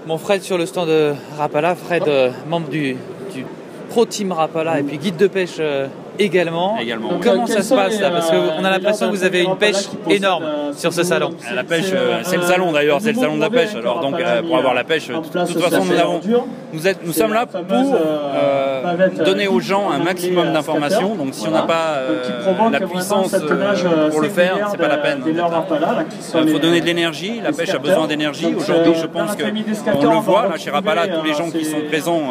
Bon, Fred sur le stand de Rapala, Fred, membre du Pro Team Rapala et puis guide de pêche également. Donc, comment ça se passe là? Parce qu'on a l'impression que vous avez une pêche énorme sur ce salon. La pêche, c'est le salon d'ailleurs, c'est le salon de la pêche. Alors donc pour avoir la pêche, de toute façon nous sommes là pour donner aux gens un maximum d'informations. Donc si on n'a pas la puissance pour le faire, c'est pas la peine. Il faut donner de l'énergie, la pêche a besoin d'énergie. Aujourd'hui je pense qu'on le voit, là chez Rapala, tous les gens qui sont présents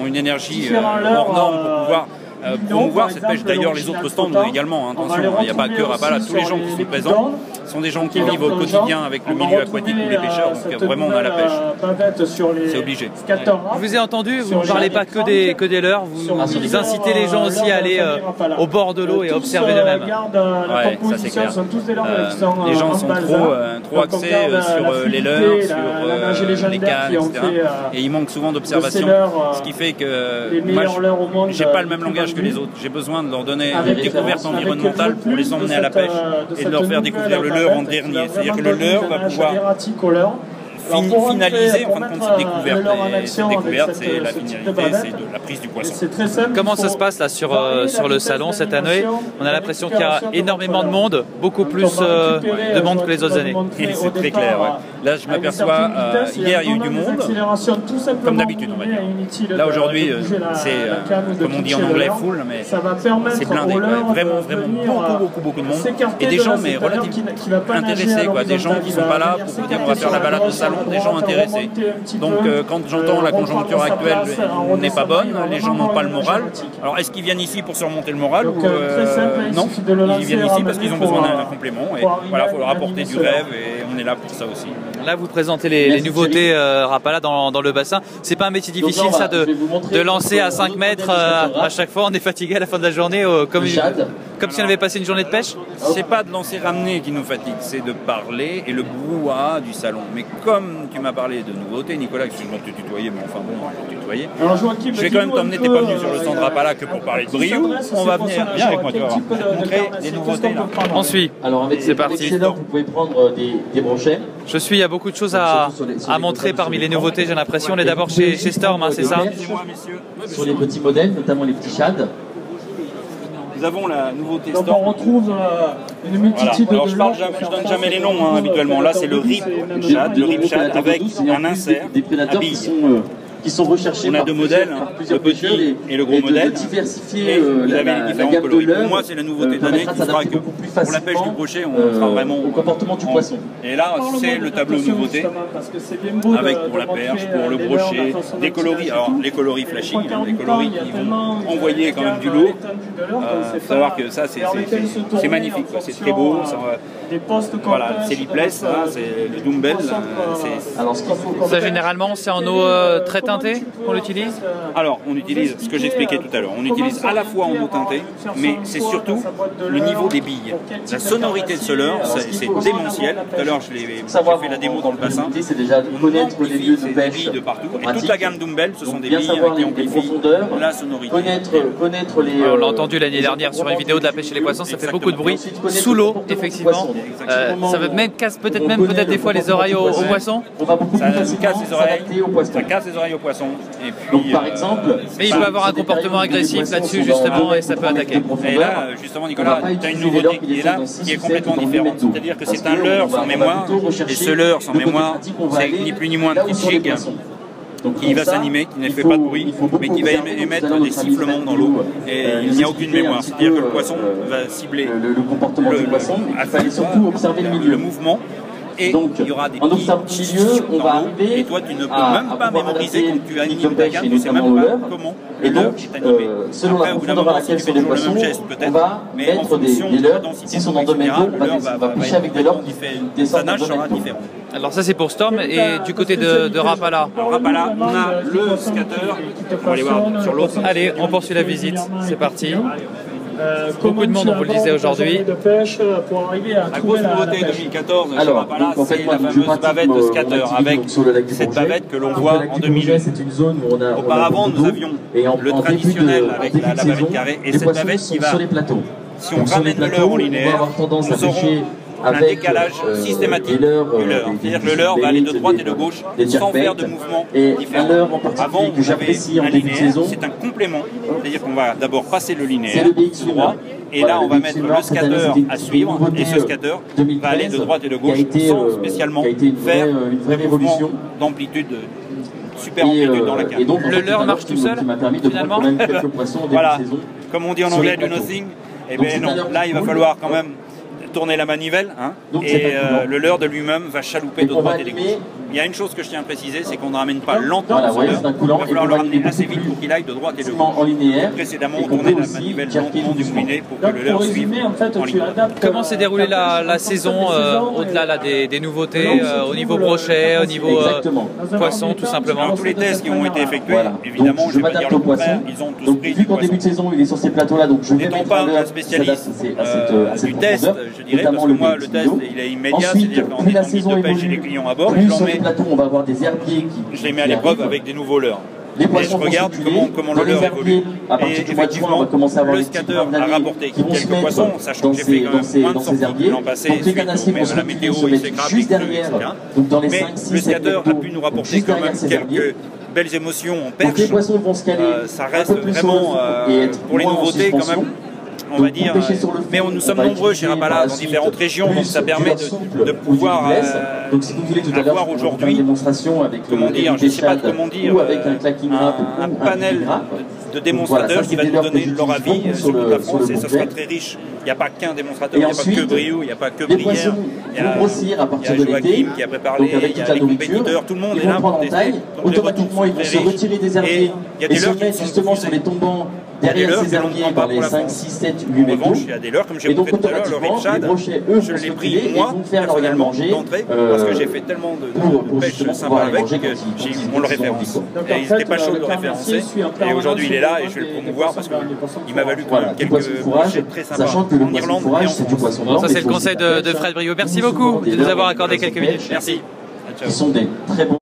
ont une énergie hors norme pour pouvoir promouvoir cette pêche. D'ailleurs les autres stands également, hein, attention, il n'y a pas que Rapala, tous les gens qui sont présents sont des gens qui vivent au quotidien avec le milieu aquatique ou les pêcheurs, donc vraiment on a la pêche, c'est obligé. Je vous ai entendu, vous ne parlez pas que des leurres, vous incitez les gens aussi à aller au bord de l'eau et à observer d'eux-mêmes. Ouais, ça c'est clair. Les gens sont trop axés sur les leurres, sur les cannes, etc. Et ils manquent souvent d'observation, ce qui fait que moi j'ai pas le même langage que les autres. J'ai besoin de leur donner une découverte environnementale pour les emmener à la pêche et de leur faire découvrir le leurre en dernier. C'est-à-dire que le leurre va pouvoir finaliser en fin de compte cette découverte. Et cette découverte, c'est la finalité, c'est de la prise du poisson. Comment ça se passe là sur le salon cette année? On a l'impression qu'il y a énormément de monde, beaucoup plus de monde que les autres années. C'est très clair. Ouais. Là, je m'aperçois, hier il y a eu du monde, comme d'habitude on va dire. Là aujourd'hui, c'est comme on dit en anglais full, mais c'est blindé. Ouais. Vraiment beaucoup de monde. Et des gens mais relativement intéressés, quoi. Des gens qui ne sont pas là pour dire on va faire la balade au salon, des gens intéressés. Donc quand j'entends la conjoncture actuelle n'est pas bonne, les gens n'ont pas le moral. Alors est-ce qu'ils viennent ici pour surmonter le moral ou non, ils viennent ici parce qu'ils ont besoin d'un complément et voilà, il faut leur apporter du rêve et on est là pour ça aussi. Là vous présentez les nouveautés Rapala dans le bassin. C'est pas un métier difficile ça de lancer à 5 mètres à chaque fois, on est fatigué à la fin de la journée comme si on avait passé une journée de pêche? C'est pas de lancer ramener qui nous fatigue, c'est de parler et le brouhaha du salon. Mais comme tu m'as parlé de nouveautés, Nicolas, excuse-moi de te tutoyer, mais enfin bon, je vais te tutoyer. Je vais quand même t'emmener, t'es pas venu sur le stand Rapala que pour parler de Briou. On va venir, viens avec moi, tu vas voir. Je vais te montrer des nouveautés là. On suit. Alors avec c'est parti. Vous pouvez prendre des brochets. Je suis, il y a beaucoup de choses à montrer parmi les nouveautés, j'ai l'impression. On est d'abord chez Storm, hein, c'est ça? Sur les petits modèles, notamment les petits shads. Nous avons la nouveauté Donc Storm. on retrouve une multitude Alors de je donne jamais les noms hein, habituellement. Là c'est le rib shad avec un insert à billes. Qui sont recherchés. On a deux modèles, le petit et le gros modèle. Diversifier et vous avez les différents coloris. Pour moi, c'est la nouveauté de l'année qui fera que pour la pêche du brochet, on sera vraiment au comportement du poisson. Et là, c'est le tableau nouveauté avec pour la perche, pour le brochet, des coloris. Alors, les coloris flashy, des coloris qui vont envoyer quand même du lourd. Il faut savoir que ça, c'est magnifique, c'est très beau. Voilà, c'est lipless, c'est le dumbbell. Ça, généralement, c'est en eau très teintée qu'on l'utilise? Alors, on utilise ce que j'expliquais tout à l'heure. On utilise à la fois en eau teintée, mais c'est surtout le niveau des billes. La sonorité de ce leurre, c'est démentiel. Tout à l'heure, j'ai fait la démo dans le bassin. C'est déjà connaître les lieux de pêche. Des billes de partout. Et toute la gamme dumbbell, ce sont des billes qui amplifient la sonorité. Connaître les. On l'a entendu l'année dernière sur une vidéo de la pêche et les poissons, ça fait beaucoup de bruit. Sous l'eau, effectivement. Ça casse peut-être des fois les oreilles aux poissons. Ça casse les oreilles. Ça casse les oreilles aux poissons. Et puis, donc, par exemple, mais il peut avoir un comportement agressif là-dessus justement et ça peut attaquer. Et là, justement, Nicolas, tu as une nouveauté qui est là, qui est complètement différente. C'est-à-dire que c'est un leurre sans mémoire, et ce leurre sans mémoire, c'est ni plus ni moins un petit jig qui va s'animer, qui ne fait pas de bruit, mais qui va émettre des sifflements dans l'eau. Et il n'y a aucune mémoire. C'est-à-dire que le poisson va cibler le comportement du poisson, et surtout observer le mouvement. Et donc, il y aura des petits milieux, on va arriver. Et toi, tu ne peux même pas mémoriser quand tu animes ta canne, tu ne sais même pas comment le leurre est animé. Selon la profondeur à laquelle sont les poissons, on va mettre des leurres. S'ils sont dans 2 mètres, on va pêcher avec des leurres qui descendent dans 2 mètres. Alors ça c'est pour Storm et du côté de Rapala. Alors Rapala, on a le scatter. On va aller voir sur l'autre. Allez, on poursuit la visite. C'est parti. Beaucoup de monde, on vous le disait aujourd'hui. La grosse nouveauté 2014 chez Rapala, c'est la fameuse bavette de scatter avec cette bavette que l'on voit en 2000. Auparavant, nous avions le traditionnel avec la bavette carrée et cette bavette qui va, si on ramène le leurre en linéaire, nous aurons un décalage systématique du leurre. C'est-à-dire que le leurre va aller de droite et de gauche sans faire de mouvement différent. Avant, vous avez un linéaire, c'est un complément. C'est-à-dire qu'on va d'abord passer le linéaire tout droit, et là on va mettre le scatter à suivre, et ce scatter va aller de droite et de gauche sans spécialement faire un mouvement d'amplitude, super amplitude dans la carte. Le leurre marche tout seul, finalement. Voilà, comme on dit en anglais, do nothing. Et bien non, là il va falloir quand même tourner la manivelle, hein, et le leurre de lui-même va chalouper de droite et de gauche. Il y a une chose que je tiens à préciser, c'est qu'on ne ramène pas lentement ce leurre, il va falloir le ramener assez vite pour qu'il aille de droite et de gauche. Précédemment, on tournait la manivelle lentement du moulinet pour que le leurre suive en ligne. Comment s'est déroulée la saison au-delà des nouveautés, au niveau brochet, au niveau poisson, tout simplement? Tous les tests qui ont été effectués, évidemment, je ne vais pas dire le contraire, ils ont tous pris du poisson. Début de saison, il est sur ces plateaux-là, donc je vais n'étant pas un spécialiste du test, je dirais, parce que moi, le test, il est immédiat, c'est-à-dire qu'en étant guide de pêche chez les clients à bord, on va avoir des herbiers je les mets à l'épreuve avec des nouveaux leurres. Et je regarde comment le leurre évolue. Et effectivement, le scatter a rapporté quelques poissons, sachant que j'ai fait quand même moins de sorties l'an passé, suite à la météo, il s'est grave, etc. Mais le scatter a pu nous rapporter quand même quelques belles émotions en perche. Ça reste vraiment, pour les nouveautés, quand même, on va dire, mais nous sommes nombreux chez Rapala dans différentes régions, donc ça permet de pouvoir avoir aujourd'hui, comment dire, je ne sais pas comment dire, un panel de démonstrateurs qui va nous donner leur avis sur toute la France, et ce sera très riche. Il n'y a pas qu'un démonstrateur, il n'y a pas que Briou, il n'y a pas que Brière, il y a Joachim qui a préparé, il y a les compétiteurs, tout le monde est là pour tester. Donc les retours sont très riches, et il y a des leurres qui sont diffusés. Derrière ces herbiers, par les 5, 6, 7, 8 métaux. En revanche, il y a des leurres, comme j'ai montré tout à l'heure, le Richard, je l'ai pris moi, personnellement, d'entrée, parce que j'ai fait tellement de pêche sympa avec, qu'on le référence. Et ils n'étaient pas chauds de le référencer, et aujourd'hui il est là, et je vais le promouvoir, parce qu'il m'a valu quand même quelques brochets très sympas en Irlande et en France. Ça c'est le conseil de Fred Briou. Merci beaucoup de nous avoir accordé quelques minutes. Merci. Qui sont des très bons